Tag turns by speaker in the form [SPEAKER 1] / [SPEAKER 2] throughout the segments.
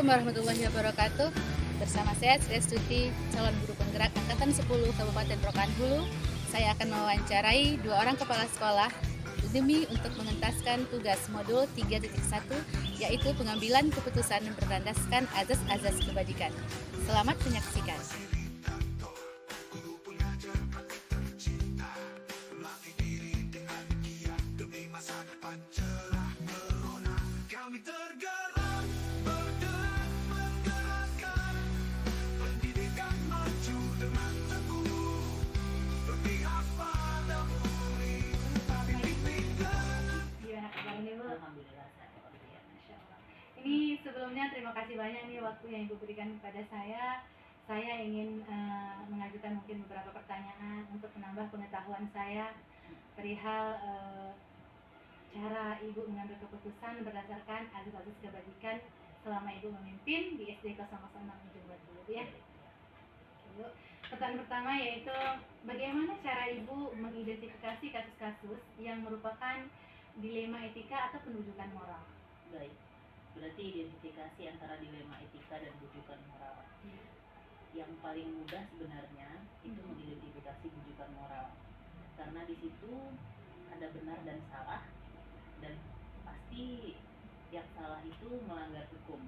[SPEAKER 1] Assalamualaikum warahmatullahi wabarakatuh. Bersama saya Sri Astuti, calon guru penggerak Angkatan 10 Kabupaten Rokan Hulu. Saya akan mewawancarai 2 orang kepala sekolah demi untuk mengentaskan tugas modul 3.1, yaitu pengambilan keputusan berlandaskan azas-azas kebajikan. Selamat menyaksikan. Ini sebelumnya terima kasih banyak nih waktu yang Ibu berikan kepada saya. Saya ingin mengajukan mungkin beberapa pertanyaan untuk menambah pengetahuan saya perihal cara Ibu mengambil keputusan berdasarkan azas-azas kebajikan selama Ibu memimpin di SD 006 Ujung Batu ya. Ibu, pertanyaan pertama yaitu bagaimana cara Ibu mengidentifikasi kasus-kasus yang merupakan dilema etika atau penunjukan moral?
[SPEAKER 2] Baik, berarti identifikasi antara dilema etika dan bujukan moral. Yang paling mudah sebenarnya itu mengidentifikasi bujukan moral, karena di situ ada benar dan salah, dan pasti yang salah itu melanggar hukum.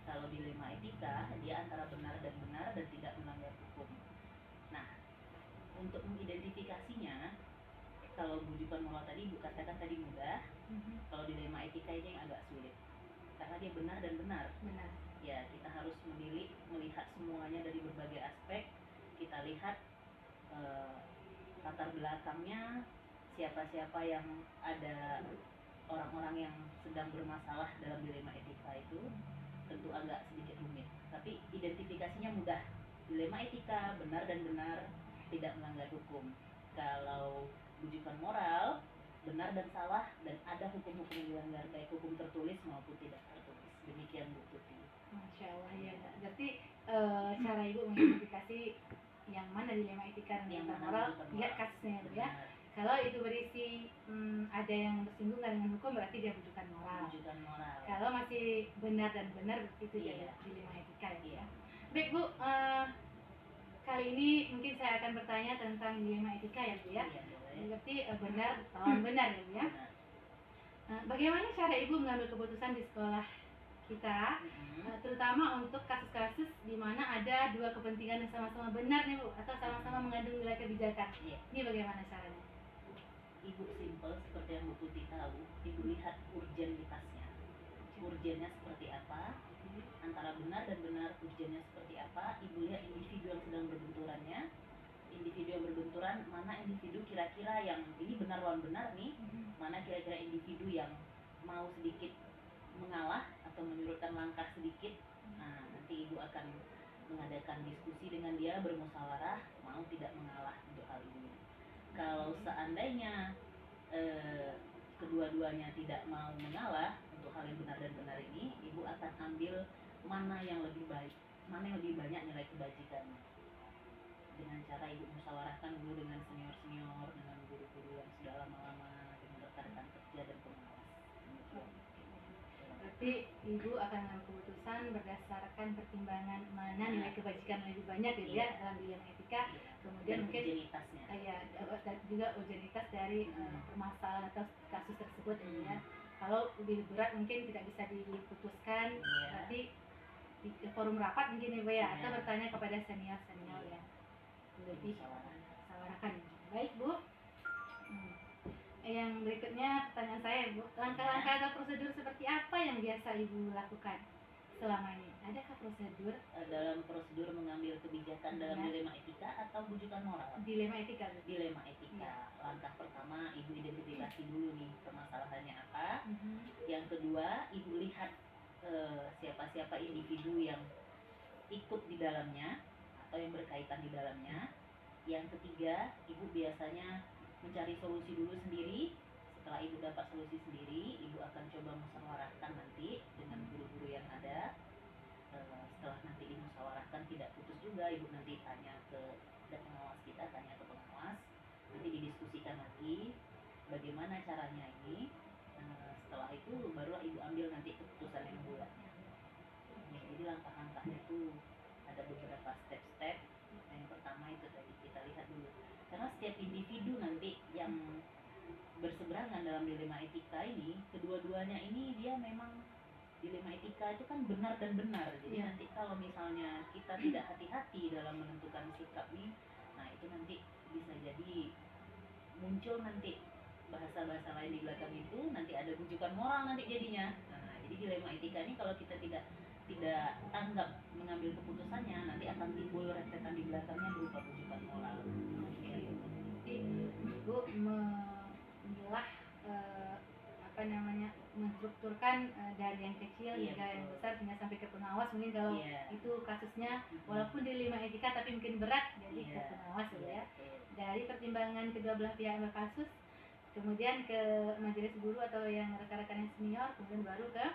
[SPEAKER 2] Kalau dilema etika, dia antara benar dan tidak melanggar hukum. Nah, untuk mengidentifikasinya, kalau bujukan moral tadi Bu katakan tadi mudah, kalau dilema etika ini yang agak sulit, karena dia benar dan benar. Ya, kita harus melihat semuanya dari berbagai aspek. Kita lihat latar belakangnya, siapa-siapa yang ada, orang-orang yang sedang bermasalah dalam dilema etika itu tentu agak sedikit rumit. Tapi identifikasinya mudah. Dilema etika benar dan benar, tidak melanggar hukum. Kalau bujukan moral benar dan salah, dan ada hukum-hukum yang dilanggar, baik hukum tertulis maupun tidak tertulis. Demikian Bu Tuti.
[SPEAKER 1] Masya Allah ya. Berarti cara Ibu mengidentifikasi yang mana dilema etika dan yang moral, lihat kasusnya ya. Kalau itu berisi ada yang bersinggungan dengan hukum, berarti dia bujukan moral. Kalau masih benar dan benar, itu jadi dilema etika ya. Baik Bu, kali ini mungkin saya akan bertanya tentang dilema etika ya Bu ya. Berarti benar lawan benar ya Bu ya. Bagaimana cara Ibu mengambil keputusan di sekolah kita, terutama untuk kasus-kasus di mana ada dua kepentingan yang sama-sama benar nih Bu, atau sama-sama mengandung nilai kebijakan? Ini bagaimana caranya?
[SPEAKER 2] Ibu simpel seperti yang Bu Tuti tahu, Ibu lihat urgenitasnya. Urgennya seperti apa, antara benar dan benar urgennya seperti apa. Ibu lihat individu yang sedang berbenturannya, individu yang berbenturan, mana individu kira-kira yang ini benar lawan benar nih, mana kira-kira individu yang mau sedikit mengalah atau menyurutkan langkah sedikit. Nah, nanti Ibu akan mengadakan diskusi dengan dia, bermusyawarah mau tidak mengalah untuk hal ini. Kalau seandainya kedua-duanya tidak mau mengalah untuk hal yang benar dan benar ini, Ibu akan ambil mana yang lebih baik, mana yang lebih banyak nilai kebajikannya, dengan cara Ibu musyawarahkan dulu dengan senior-senior, dengan guru-guru yang sudah lama-lama, dengan rekan-rekan kerja dan pengawas.
[SPEAKER 1] Berarti Ibu akan mengambil keputusan berdasarkan pertimbangan mana nilai kebajikan lebih banyak gitu ya dalam dilema etika, kemudian mungkin
[SPEAKER 2] urgenitasnya.
[SPEAKER 1] Juga urgenitas dari permasalahan atau kasus tersebut ya. Kalau lebih berat mungkin tidak bisa diputuskan, berarti di forum rapat mungkin Ibu ya, atau bertanya kepada senior-senior ya. Lebih musyawarahkan. Baik Bu. Yang berikutnya pertanyaan saya Bu, langkah-langkah atau prosedur seperti apa yang biasa Ibu lakukan selama ini? Adakah prosedur
[SPEAKER 2] dalam prosedur mengambil kebijakan dalam dilema etika atau bujukan moral?
[SPEAKER 1] Dilema etika.
[SPEAKER 2] Dilema etika. Langkah pertama Ibu identifikasi dulu nih permasalahannya apa. Yang kedua Ibu lihat siapa-siapa individu yang ikut di dalamnya atau yang berkaitan di dalamnya. Yang ketiga, Ibu biasanya mencari solusi dulu sendiri. Setelah Ibu dapat solusi sendiri, Ibu akan coba musyawarahkan nanti dengan guru-guru yang ada. Setelah nanti dimusyawarahkan tidak putus juga, Ibu nanti tanya ke pengawas kita, tanya ke pengawas, nanti didiskusikan lagi bagaimana caranya ini. Setelah itu barulah Ibu ambil nanti keputusan yang bulatnya. langkah-langkahnya itu ada beberapa step-step. Yang pertama itu tadi kita lihat dulu, karena setiap individu nanti yang berseberangan dalam dilema etika ini, kedua-duanya ini dia memang dilema etika itu kan benar dan benar. Jadi nanti kalau misalnya kita tidak hati-hati dalam menentukan sikap nih, nah itu nanti bisa jadi muncul nanti bahasa-bahasa lain di belakang itu, nanti ada bujukan moral nanti jadinya. Nah, jadi dilema etika ini kalau kita tidak tanggap mengambil keputusannya, nanti akan timbul rentetan di belakangnya berupa bujukan moral.
[SPEAKER 1] Jadi Ibu memilah menstrukturkan dari yang kecil hingga yang besar hingga sampai ke pengawas. Mungkin kalau itu kasusnya walaupun dilema etika tapi mungkin berat, jadi ke pengawas ya. Dari pertimbangan kedua belah pihak berkasus, kemudian ke majelis guru atau yang rekan-rekan yang senior, kemudian baru ke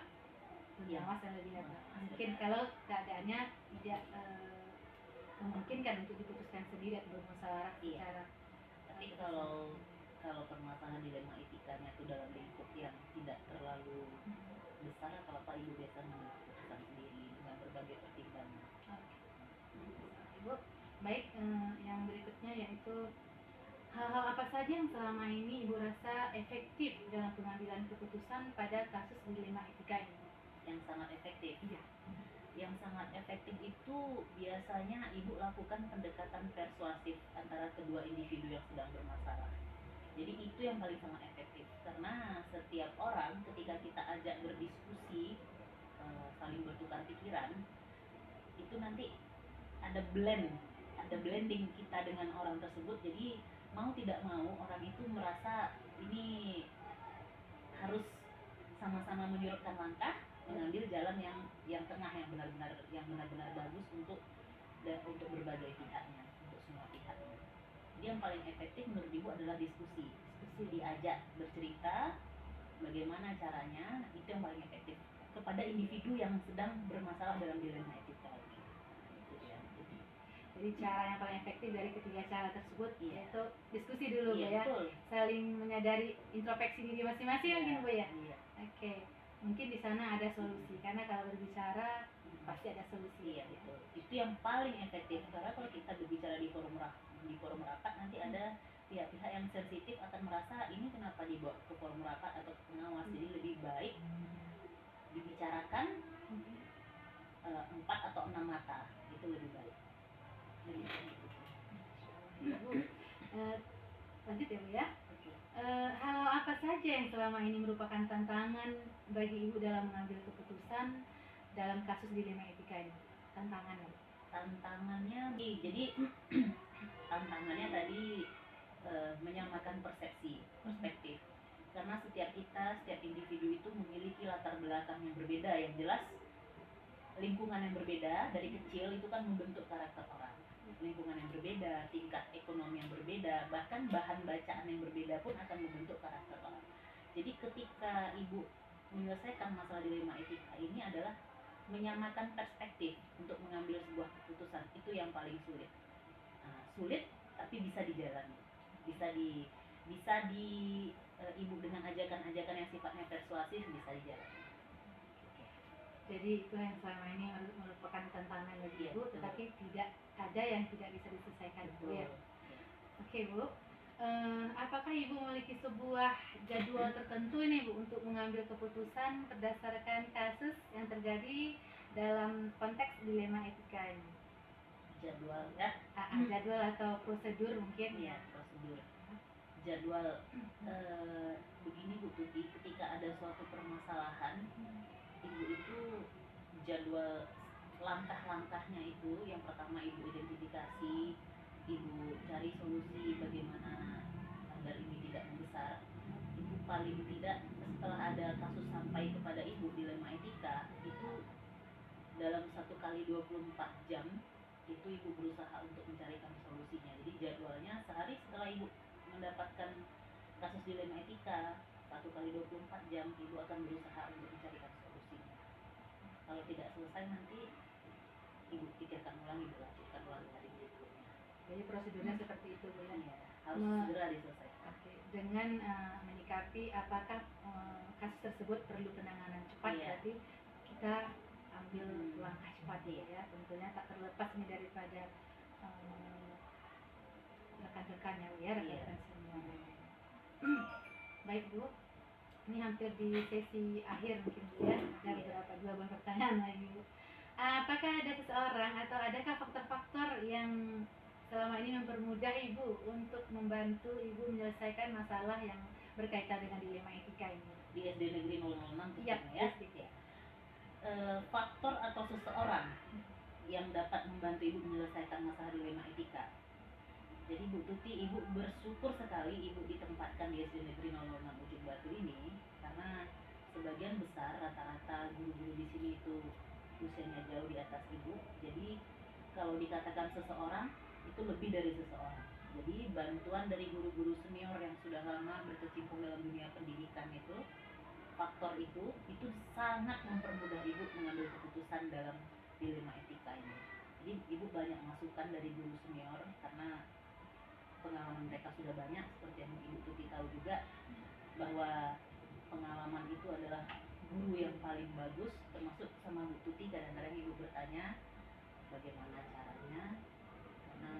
[SPEAKER 1] pengawas yang lebih hebat. Mungkin kalau keadaannya tidak memungkinkan untuk diputuskan sendiri atau bermusyawarah secara.
[SPEAKER 2] Tapi kalau permasalahan dilema etikanya itu dalam lingkup yang tidak terlalu besar, kalau Pak Ibu biasa mengambil keputusan sendiri dengan berbagai pertimbangan.
[SPEAKER 1] Ibu, baik, yang berikutnya yaitu hal-hal apa saja yang selama ini Ibu rasa efektif dalam pengambilan keputusan pada kasus dilema etika ini?
[SPEAKER 2] Yang sangat efektif.
[SPEAKER 1] Iya.
[SPEAKER 2] Yang sangat efektif itu biasanya Ibu lakukan pendekatan persuasif antara kedua individu yang sedang bermasalah. Jadi itu yang paling sangat efektif, karena setiap orang ketika kita ajak berdiskusi, saling bertukar pikiran, itu nanti ada blending kita dengan orang tersebut. Jadi mau tidak mau orang itu merasa ini harus sama-sama menyurutkan langkah, mengambil jalan yang tengah, yang benar-benar bagus untuk berbagai pihaknya, untuk semua pihaknya. Jadi yang paling efektif menurut Ibu adalah diskusi, diajak bercerita bagaimana caranya, itu yang paling efektif kepada individu yang sedang bermasalah dalam dilema etika.
[SPEAKER 1] Jadi cara yang paling efektif dari ketiga cara tersebut yaitu diskusi dulu, Bu ya.
[SPEAKER 2] Betul.
[SPEAKER 1] Saling menyadari introspeksi diri masing-masing, mungkin Bu ya. Oke. Mungkin di sana ada solusi, karena kalau berbicara pasti ada solusi.
[SPEAKER 2] Betul. Itu yang paling efektif, karena kalau kita berbicara di forum rapat nanti ada pihak-pihak yang sensitif akan merasa ini kenapa dibawa ke forum rapat atau ke pengawas. Jadi lebih baik dibicarakan 4 atau 6 mata, itu lebih baik.
[SPEAKER 1] Lanjut ya Bu ya. Hal apa saja yang selama ini merupakan tantangan bagi Ibu dalam mengambil keputusan dalam kasus dilema etika ini? Tantangannya
[SPEAKER 2] jadi tantangannya tadi menyamakan perspektif, karena setiap individu itu memiliki latar belakang yang berbeda. Yang jelas lingkungan yang berbeda dari kecil itu kan membentuk karakter orang. Lingkungan yang berbeda, tingkat ekonomi yang berbeda, bahkan bahan bacaan yang berbeda pun akan membentuk karakter orang. Jadi ketika Ibu menyelesaikan masalah dilema etika ini adalah menyamakan perspektif untuk mengambil sebuah keputusan, itu yang paling sulit. Sulit tapi bisa dijalani, bisa di Ibu dengan ajakan-ajakan yang sifatnya persuasif bisa dijalani.
[SPEAKER 1] Jadi itu yang selama ini merupakan tantangan bagi Ibu, tetapi tidak ada yang tidak bisa diselesaikan, Bu ya. Oke Bu, apakah Ibu memiliki sebuah jadwal tertentu ini Bu untuk mengambil keputusan berdasarkan kasus yang terjadi dalam konteks dilema etika ini?
[SPEAKER 2] Jadwal ya?
[SPEAKER 1] Jadwal atau prosedur mungkin?
[SPEAKER 2] Iya, prosedur. Jadwal begini Bu Tuti, ketika ada suatu permasalahan, Ibu itu jadwal langkah-langkahnya itu, yang pertama Ibu identifikasi, Ibu cari solusi bagaimana agar ini tidak membesar. Ibu paling tidak setelah ada kasus sampai kepada Ibu dilema etika, itu dalam 1 kali 24 jam itu Ibu berusaha untuk mencarikan solusinya. Jadi jadwalnya sehari setelah Ibu mendapatkan kasus dilema etika, 1 kali 24 jam Ibu akan berusaha untuk mencarikan solusinya. Kalau tidak selesai nanti Ibu pikirkan ulang, Ibu lakukan ulang hari berikutnya.
[SPEAKER 1] Jadi prosedurnya seperti itu Bu ya?
[SPEAKER 2] Harus segera diselesaikan.
[SPEAKER 1] Dengan menyikapi apakah kasus tersebut perlu penanganan cepat, berarti kita ambil berlangkah cepat ya. Tentunya tak terlepas ini daripada rekan-rekannya Bu ya, rekan-rekan semua. Baik Bu, ini hampir di sesi akhir mungkin Bu ya, ada beberapa dua buah pertanyaan lagi Bu. Apakah ada seseorang atau adakah faktor-faktor yang selama ini mempermudah Ibu untuk membantu Ibu menyelesaikan masalah yang berkaitan dengan dilema etika ini?
[SPEAKER 2] Di SD Negeri 006
[SPEAKER 1] Iya,
[SPEAKER 2] ya. Faktor atau seseorang yang dapat membantu Ibu menyelesaikan masalah dilema etika. Jadi Bu Tuti, Ibu bersyukur sekali Ibu ditempatkan di SD Negeri 006 Ujung Batu ini, karena sebagian besar rata-rata guru-guru di sini itu usianya jauh di atas Ibu. Jadi kalau dikatakan seseorang, itu lebih dari seseorang. Jadi bantuan dari guru-guru senior yang sudah lama berkecimpung dalam dunia pendidikan itu, faktor itu sangat mempermudah Ibu mengambil keputusan dalam dilema etika ini. Jadi Ibu banyak masukan dari guru senior karena pengalaman mereka sudah banyak, seperti yang Ibu Tuti tahu juga bahwa pengalaman itu adalah guru yang paling bagus. Termasuk sama Bu Tuti, kadang-kadang Ibu bertanya bagaimana caranya, karena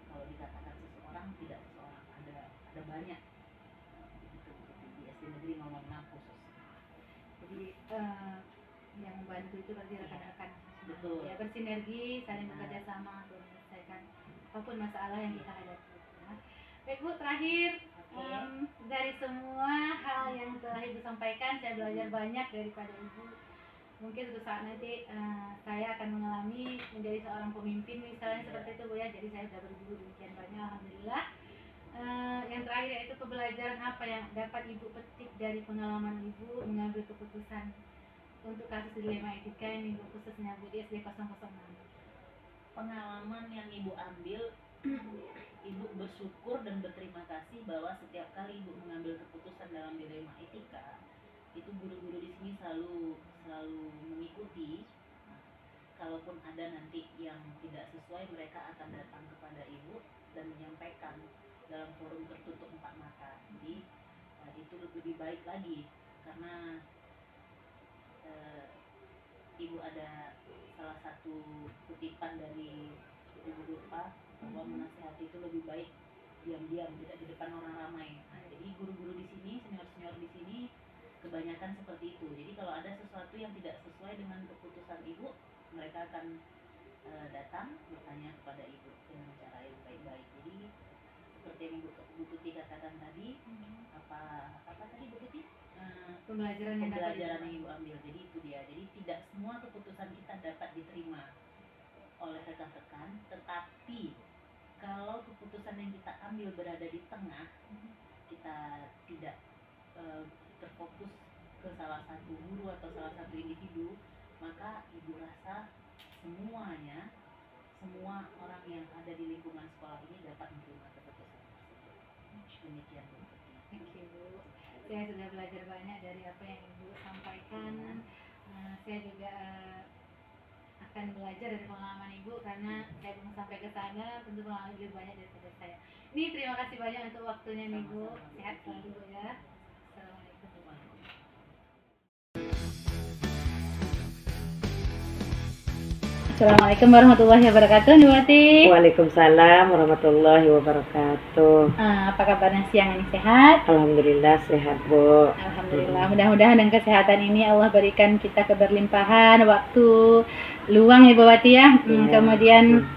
[SPEAKER 2] kalau dikatakan seseorang, tidak seseorang, ada banyak gitu, di SD Negeri 006 khusus. Jadi yang membantu itu berarti rekan-rekan betul
[SPEAKER 1] ya, bersinergi, saling bekerja sama untuk menyelesaikan apapun masalah yang kita hadapi ya. Baik Bu, terakhir dari semua hal yang telah Ibu sampaikan, saya belajar banyak daripada Ibu. Mungkin suatu saat nanti saya akan mengalami menjadi seorang pemimpin misalnya seperti itu Bu ya. Jadi saya sudah berguru demikian banyak, alhamdulillah. Yang terakhir yaitu pembelajaran apa yang dapat Ibu petik dari pengalaman Ibu mengambil keputusan untuk kasus dilema etika ini Bu, khususnya Bu di SD 006.
[SPEAKER 2] Pengalaman yang Ibu ambil, Ibu bersyukur dan berterima kasih bahwa setiap kali Ibu mengambil keputusan dalam dilema etika, itu guru-guru di sini selalu mengikuti. Kalaupun ada nanti yang tidak sesuai, mereka akan datang kepada Ibu dan menyampaikan dalam forum tertutup 4 mata. Jadi itu lebih baik lagi, karena Ibu ada salah satu kutipan dari Ibu Durpa bahwa menasihati itu lebih baik diam-diam, tidak di depan orang ramai. Jadi guru-guru di sini, senior-senior di sini kebanyakan seperti itu. Jadi kalau ada sesuatu yang tidak sesuai dengan keputusan Ibu, mereka akan datang bertanya kepada Ibu dengan cara yang baik-baik. Jadi seperti yang Bu Tuti katakan tadi, apa tadi Bu Tuti? Pembelajaran yang Ibu ambil. Jadi itu dia. Jadi tidak semua keputusan kita dapat diterima oleh rekan-rekan, tetapi kalau keputusan yang kita ambil berada di tengah, kita tidak terfokus ke salah satu guru atau salah satu individu, maka Ibu rasa semua orang yang ada di lingkungan sekolah ini dapat menerima keputusan tersebut. Demikian Bu.
[SPEAKER 1] Thank you Bu. Saya sudah belajar banyak dari apa yang Ibu sampaikan. Saya juga akan belajar dari pengalaman Ibu, karena saya belum sampai ke sana, tentu pengalaman lebih banyak daripada saya. Ini terima kasih banyak untuk waktunya nih Bu. Sehat selalu Bu ya. Assalamualaikum. Assalamualaikum warahmatullahi wabarakatuh, Ibu Wati.
[SPEAKER 3] Waalaikumsalam warahmatullahi wabarakatuh.
[SPEAKER 1] Apa kabarnya siang ini, sehat?
[SPEAKER 3] Alhamdulillah sehat Bu.
[SPEAKER 1] Alhamdulillah, mudah-mudahan dengan kesehatan ini Allah berikan kita keberlimpahan waktu luang Ibu Wati ya. Kemudian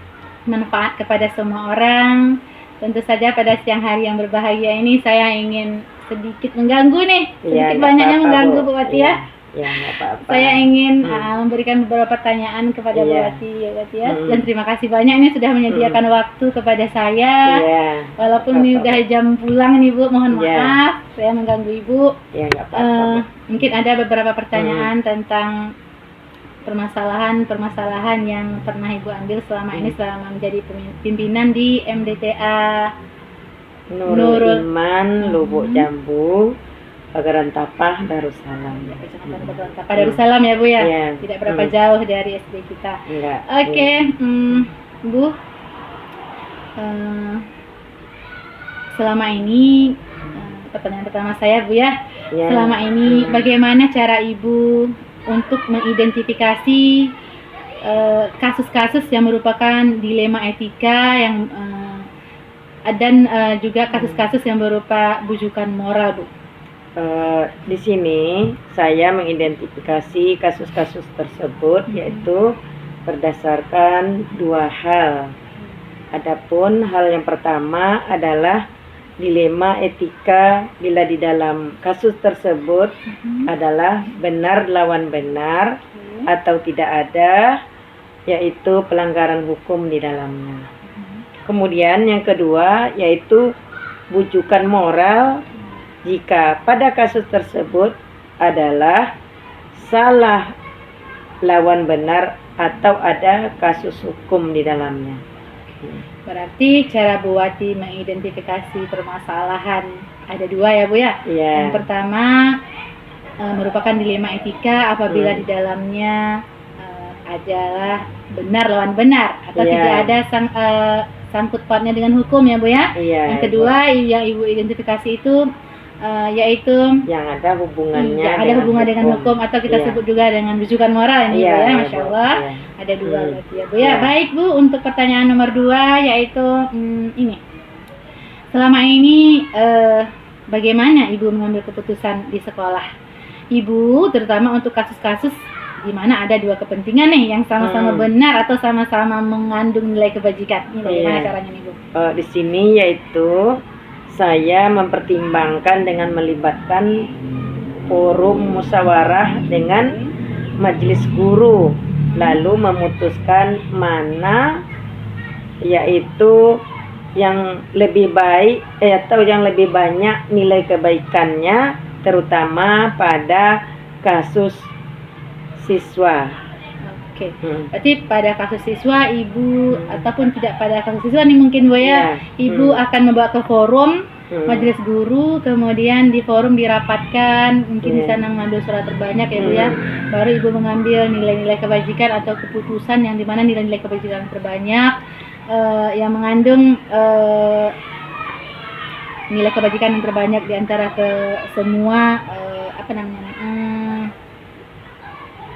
[SPEAKER 1] manfaat kepada semua orang. Tentu saja pada siang hari yang berbahagia ini saya ingin sedikit mengganggu nih, sedikit banyaknya mengganggu Bu Wati ya.
[SPEAKER 3] Ya, nggak apa-apa.
[SPEAKER 1] Saya ingin memberikan beberapa pertanyaan kepada Bu Wati ya. Dan terima kasih banyak ini sudah menyediakan waktu kepada saya. Walaupun ini udah jam pulang nih Bu, mohon maaf saya mengganggu Ibu.
[SPEAKER 3] Ya, nggak apa-apa.
[SPEAKER 1] Mungkin ada beberapa pertanyaan tentang permasalahan yang pernah Ibu ambil selama ini selama menjadi pimpinan di MDTA
[SPEAKER 3] Nurul Iman, Lubuk Jambu, Pagaran Tapah, Darussalam.
[SPEAKER 1] Kecamatan Pagaran Tapah, Darussalam ya Bu ya. Tidak berapa jauh dari SD kita. Oke, Bu. Selama ini pertanyaan pertama saya Bu ya. Selama ini bagaimana cara Ibu untuk mengidentifikasi kasus-kasus yang merupakan dilema etika yang dan juga kasus-kasus yang berupa bujukan moral, Bu.
[SPEAKER 3] Di sini saya mengidentifikasi kasus-kasus tersebut yaitu berdasarkan dua hal. Adapun hal yang pertama adalah dilema etika bila di dalam kasus tersebut adalah benar lawan benar atau tidak ada, yaitu pelanggaran hukum di dalamnya. Kemudian yang kedua yaitu bujukan moral jika pada kasus tersebut adalah salah lawan benar atau ada kasus hukum di dalamnya.
[SPEAKER 1] Berarti cara Bu Wati mengidentifikasi permasalahan ada dua ya, Bu ya?
[SPEAKER 3] Iya.
[SPEAKER 1] Yang pertama merupakan dilema etika apabila di dalamnya adalah benar lawan benar atau tidak ada sangkut pautnya dengan hukum ya, Bu ya?
[SPEAKER 3] Iya.
[SPEAKER 1] Yang kedua yang Ibu identifikasi itu yaitu
[SPEAKER 3] yang ada hubungannya
[SPEAKER 1] dengan hukum atau kita sebut juga dengan bujukan moral ini, Bu ya. Masya Allah. Ada dua berarti ya, Bu ya. Baik, Bu, untuk pertanyaan nomor 2 yaitu ini. Selama ini bagaimana Ibu mengambil keputusan di sekolah? Ibu terutama untuk kasus-kasus di mana ada dua kepentingan nih yang sama-sama benar atau sama-sama mengandung nilai kebajikan. Ini bagaimana caranya nih, Bu?
[SPEAKER 3] Di sini yaitu saya mempertimbangkan dengan melibatkan forum musyawarah dengan majelis guru, lalu memutuskan mana yaitu yang lebih baik atau yang lebih banyak nilai kebaikannya, terutama pada kasus siswa.
[SPEAKER 1] Oke. Berarti pada kasus siswa Ibu ataupun tidak pada kasus siswa nih mungkin, Bu ya, Ibu akan membawa ke forum majelis guru, kemudian di forum dirapatkan, mungkin di sana mengambil suara terbanyak ya, Bu ya. Baru Ibu mengambil nilai-nilai kebajikan atau keputusan yang dimana nilai-nilai kebajikan terbanyak yang mengandung nilai kebajikan yang terbanyak di antara ke semua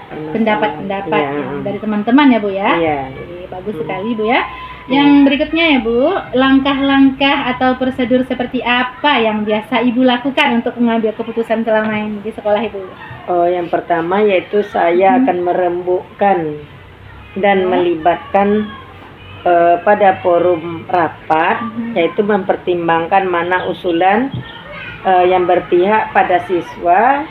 [SPEAKER 1] pendapat-pendapat dari teman-teman ya, Bu ya. Jadi, bagus sekali, Bu ya. Yang berikutnya ya, Bu, langkah-langkah atau prosedur seperti apa yang biasa Ibu lakukan untuk mengambil keputusan selama ini di sekolah, Ibu?
[SPEAKER 3] Yang pertama yaitu saya akan merembukkan dan melibatkan pada forum rapat, yaitu mempertimbangkan mana usulan yang berpihak pada siswa,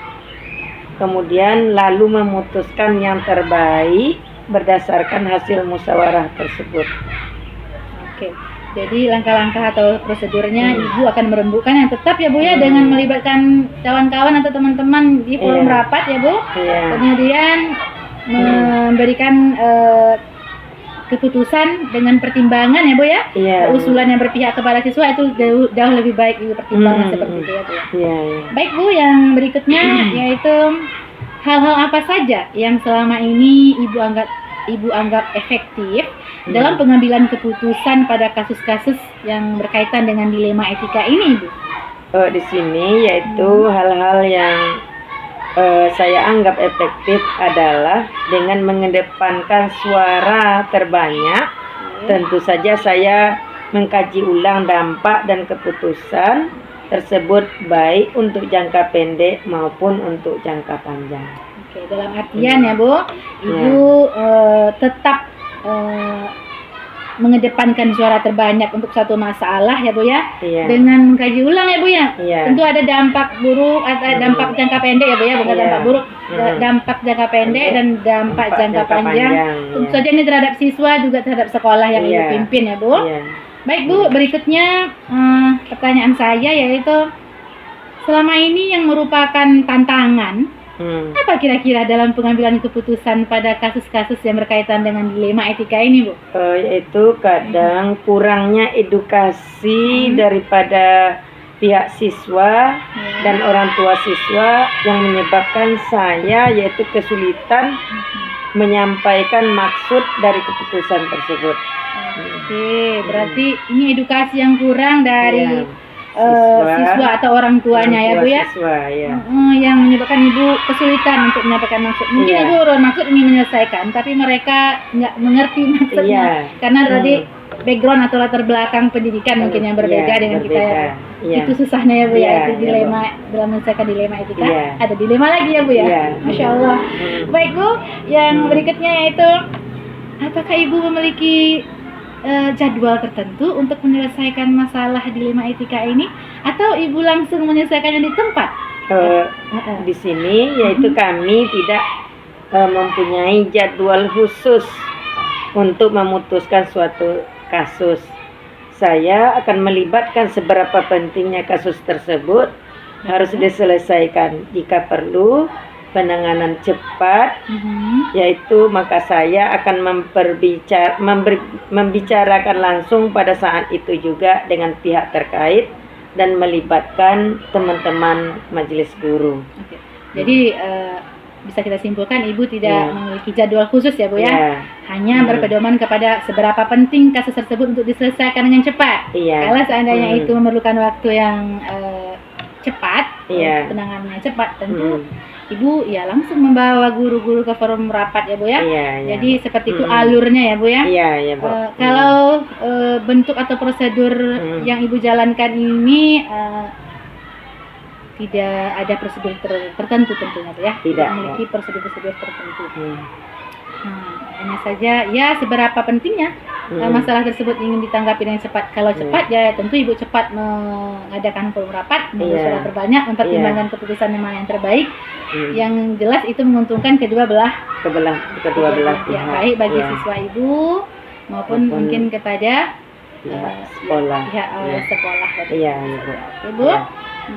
[SPEAKER 3] kemudian lalu memutuskan yang terbaik berdasarkan hasil musyawarah tersebut.
[SPEAKER 1] Oke, jadi langkah-langkah atau prosedurnya Ibu akan merembukkan yang tetap ya, Bu ya, dengan melibatkan kawan-kawan atau teman-teman di forum rapat ya, Bu. Kemudian memberikan keputusan dengan pertimbangan ya, Bu ya. Usulan yang berpihak kepada siswa itu jauh lebih baik Ibu pertimbangkan seperti itu ya, Bu ya. Baik, Bu, yang berikutnya yaitu hal-hal apa saja yang selama ini Ibu anggap efektif dalam pengambilan keputusan pada kasus-kasus yang berkaitan dengan dilema etika ini, Bu?
[SPEAKER 3] Di sini yaitu hal-hal yang saya anggap efektif adalah dengan mengedepankan suara terbanyak. Tentu saja saya mengkaji ulang dampak dan keputusan tersebut baik untuk jangka pendek maupun untuk jangka panjang.
[SPEAKER 1] Oke, dalam artian ya, Bu, Ibu tetap mengedepankan suara terbanyak untuk satu masalah ya, Bu ya, dengan mengkaji ulang ya, Bu ya. Tentu ada dampak buruk atau dampak jangka pendek ya, Bu ya, bukan dampak buruk, dampak jangka pendek dan dampak jangka panjang. Tentu saja ini terhadap siswa juga terhadap sekolah yang Ibu pimpin ya, Bu. Baik, Bu, berikutnya pertanyaan saya yaitu selama ini yang merupakan tantangan apa kira-kira dalam pengambilan keputusan pada kasus-kasus yang berkaitan dengan dilema etika ini, Bu?
[SPEAKER 3] Yaitu kadang kurangnya edukasi daripada pihak siswa dan orang tua siswa yang menyebabkan saya yaitu kesulitan menyampaikan maksud dari keputusan tersebut.
[SPEAKER 1] Oke, berarti ini edukasi yang kurang dari siswa atau orang tuanya ya
[SPEAKER 3] Orang
[SPEAKER 1] Bu
[SPEAKER 3] tua
[SPEAKER 1] ya.
[SPEAKER 3] Siswa, ya.
[SPEAKER 1] Yang menyebabkan Ibu kesulitan untuk menyampaikan maksud. Mungkin
[SPEAKER 3] Iya.
[SPEAKER 1] Ibu bermaksud ingin menyelesaikan, tapi mereka nggak mengerti maksudnya.
[SPEAKER 3] Iya.
[SPEAKER 1] Karena tadi background atau latar belakang pendidikan mungkin yang berbeda
[SPEAKER 3] Iya,
[SPEAKER 1] dengan kita ya.
[SPEAKER 3] berbeda. Iya.
[SPEAKER 1] Itu susahnya ya Bu ya,
[SPEAKER 3] Iya,
[SPEAKER 1] itu
[SPEAKER 3] iya,
[SPEAKER 1] dilema dalam menyelesaikan dilema etika.
[SPEAKER 3] Iya.
[SPEAKER 1] Ada dilema lagi ya Bu ya.
[SPEAKER 3] Iya.
[SPEAKER 1] Masya Allah. Baik Bu, yang berikutnya yaitu apakah Ibu memiliki jadwal tertentu untuk menyelesaikan masalah dilema etika ini, atau Ibu langsung menyelesaikannya di tempat?
[SPEAKER 3] Di sini yaitu kami tidak mempunyai jadwal khusus untuk memutuskan suatu kasus. Saya akan melibatkan seberapa pentingnya kasus tersebut harus diselesaikan. Jika perlu penanganan cepat, yaitu maka saya akan membicarakan langsung pada saat itu juga dengan pihak terkait dan melibatkan teman-teman majelis guru.
[SPEAKER 1] Oke. Jadi bisa kita simpulkan Ibu tidak memiliki jadwal khusus ya Bu ya.
[SPEAKER 3] Iya.
[SPEAKER 1] Hanya berpedoman kepada seberapa penting kasus tersebut untuk diselesaikan dengan cepat.
[SPEAKER 3] Iya.
[SPEAKER 1] Kalau seandainya itu memerlukan waktu yang cepat,
[SPEAKER 3] Iya.
[SPEAKER 1] penanganannya cepat, tentu Ibu ya langsung membawa guru-guru ke forum rapat ya Bu ya.
[SPEAKER 3] Iya, iya.
[SPEAKER 1] Jadi seperti itu alurnya ya Bu ya.
[SPEAKER 3] Iya, iya, Bu.
[SPEAKER 1] Kalau bentuk atau prosedur yang Ibu jalankan ini tidak ada prosedur tertentu tentunya Bu ya.
[SPEAKER 3] Tidak
[SPEAKER 1] memiliki prosedur-prosedur tertentu. Hanya saja ya seberapa pentingnya masalah tersebut ingin ditanggapi dengan cepat. Kalau cepat ya tentu Ibu cepat mengadakan forum rapat, mengambil suara terbanyak, mempertimbangkan keputusan yang mana yang terbaik. Yang jelas itu menguntungkan kedua belah
[SPEAKER 3] belah
[SPEAKER 1] ya,
[SPEAKER 3] pihak.
[SPEAKER 1] baik bagi siswa Ibu maupun mungkin kepada
[SPEAKER 3] sekolah.
[SPEAKER 1] pihak sekolah.
[SPEAKER 3] Iya, Bu.
[SPEAKER 1] Ibu,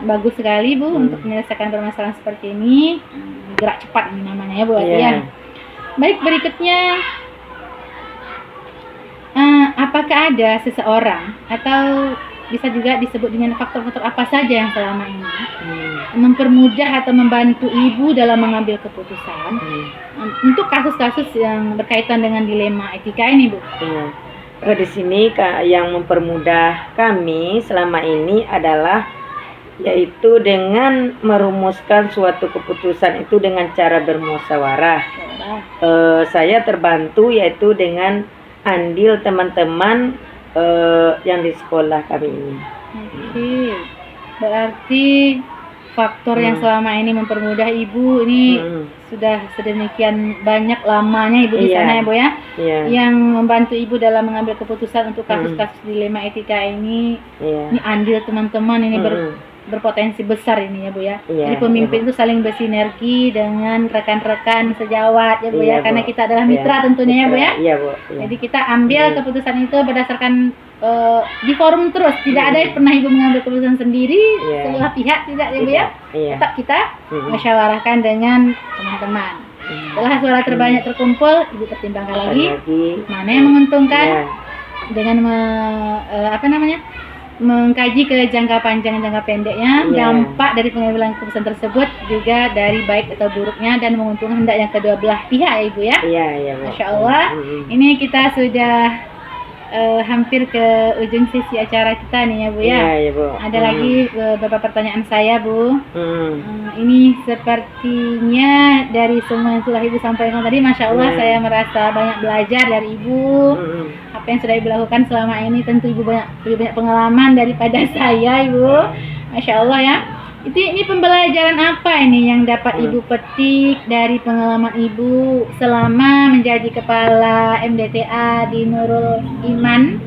[SPEAKER 1] bagus sekali Bu untuk menyelesaikan permasalahan seperti ini. Gerak cepat ini namanya ya Bu ya. Baik, berikutnya apakah ada seseorang atau bisa juga disebut dengan faktor-faktor apa saja yang selama ini mempermudah atau membantu Ibu dalam mengambil keputusan untuk kasus-kasus yang berkaitan dengan dilema etika ini Bu?
[SPEAKER 3] Di sini yang mempermudah kami selama ini adalah yaitu dengan merumuskan suatu keputusan itu dengan cara bermusyawarah. Saya terbantu yaitu dengan andil teman-teman yang di sekolah kami ini.
[SPEAKER 1] Oke, berarti faktor yang selama ini mempermudah Ibu ini sudah sedemikian banyak lamanya Ibu di sana ya Bu ya. Yang membantu Ibu dalam mengambil keputusan untuk kasus-kasus dilema etika ini. Ini andil teman-teman ini berpotensi besar ini ya Bu ya. Jadi pemimpin itu saling bersinergi dengan rekan-rekan sejawat ya Bu ya, karena kita adalah mitra tentunya ya Bu ya.
[SPEAKER 3] Iya, Bu.
[SPEAKER 1] Jadi kita ambil keputusan itu berdasarkan di forum terus, tidak ada pernah Ibu mengambil keputusan sendiri sebelah pihak, tidak ya Bu ya. Tetap kita musyawarahkan dengan teman-teman. Setelah suara terbanyak terkumpul, Ibu pertimbangkan lagi mana yang menguntungkan dengan mengkaji ke jangka panjang dan jangka pendeknya, dampak dari pengambilan keputusan tersebut juga dari baik atau buruknya dan menguntungkan hendak yang kedua belah pihak ya Ibu ya. Masya Allah. Ini kita sudah hampir ke ujung sesi acara kita nih ya Bu ya. Ada lagi beberapa pertanyaan saya Bu. Ini sepertinya dari semua yang sudah Ibu sampaikan tadi, Masya Allah saya merasa banyak belajar dari Ibu. Apa yang sudah Ibu lakukan selama ini tentu Ibu lebih banyak pengalaman daripada saya Ibu. Masya Allah ya. Ini pembelajaran apa ini yang dapat Ibu petik dari pengalaman Ibu selama menjadi kepala MDTA di Nurul Iman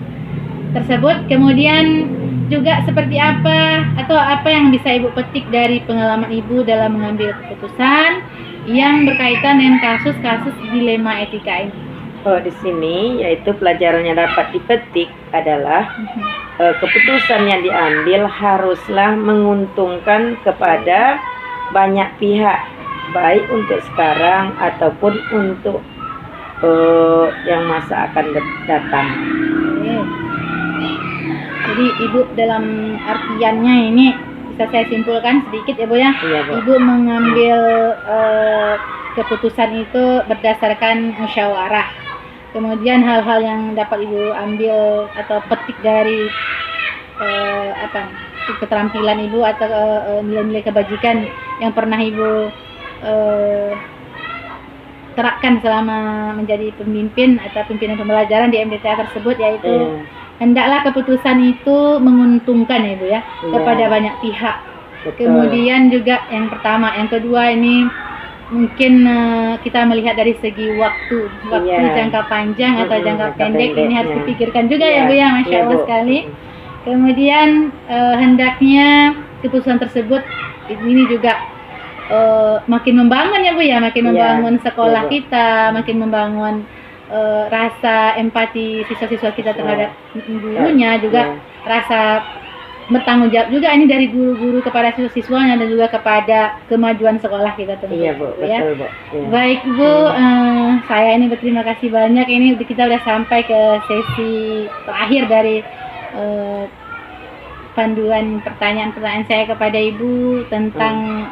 [SPEAKER 1] tersebut? Kemudian juga seperti apa atau apa yang bisa Ibu petik dari pengalaman Ibu dalam mengambil keputusan yang berkaitan dengan kasus-kasus dilema etika ini?
[SPEAKER 3] Di sini yaitu pelajarannya dapat dipetik adalah keputusan yang diambil haruslah menguntungkan kepada banyak pihak, baik untuk sekarang ataupun untuk yang masa akan datang.
[SPEAKER 1] Jadi Ibu dalam artiannya ini bisa saya simpulkan sedikit ya Bu ya. Ibu mengambil keputusan itu berdasarkan musyawarah. Kemudian hal-hal yang dapat Ibu ambil atau petik dari keterampilan Ibu atau nilai-nilai kebajikan yang pernah Ibu terapkan selama menjadi pemimpin atau pimpinan pembelajaran di MDTA tersebut, yaitu hendaklah keputusan itu menguntungkan ya Ibu ya, kepada banyak pihak.
[SPEAKER 3] Betul.
[SPEAKER 1] Kemudian juga yang pertama, yang kedua ini mungkin kita melihat dari segi waktu jangka panjang atau jangka pendek ini harus dipikirkan juga ya Bu ya, Masya Allah sekali. Kemudian hendaknya keputusan tersebut ini juga makin membangun ya Bu ya, makin membangun sekolah kita, makin membangun rasa empati siswa-siswa kita terhadap gurunya, juga rasa bertanggung jawab juga ini dari guru-guru kepada siswa-siswanya dan juga kepada kemajuan sekolah kita tentu.
[SPEAKER 3] Iya Bu,
[SPEAKER 1] ya.
[SPEAKER 3] betul Bu.
[SPEAKER 1] Baik Bu, saya ini berterima kasih banyak, ini kita udah sampai ke sesi terakhir dari panduan pertanyaan-pertanyaan saya kepada Ibu tentang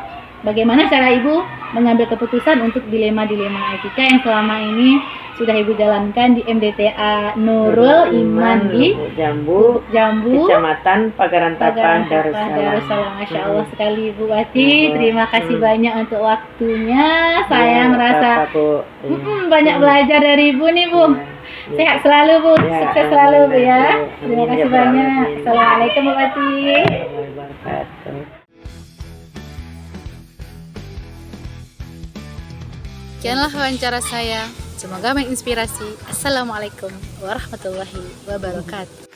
[SPEAKER 1] bagaimana cara Ibu mengambil keputusan untuk dilema-dilema etika yang selama ini sudah Ibu jalankan di MDTA Nurul Iman di
[SPEAKER 3] Jambu, Kecamatan Pagarantapang, Darussalam.
[SPEAKER 1] Masya Allah sekali Ibu Wati, terima kasih banyak untuk waktunya. Saya merasa banyak belajar dari Ibu nih Bu. Sehat selalu Bu, sukses selalu Bu ya. Terima kasih banyak. Assalamualaikum Bu Wati. Sekianlah wawancara saya. Semoga menginspirasi. Assalamualaikum warahmatullahi wabarakatuh.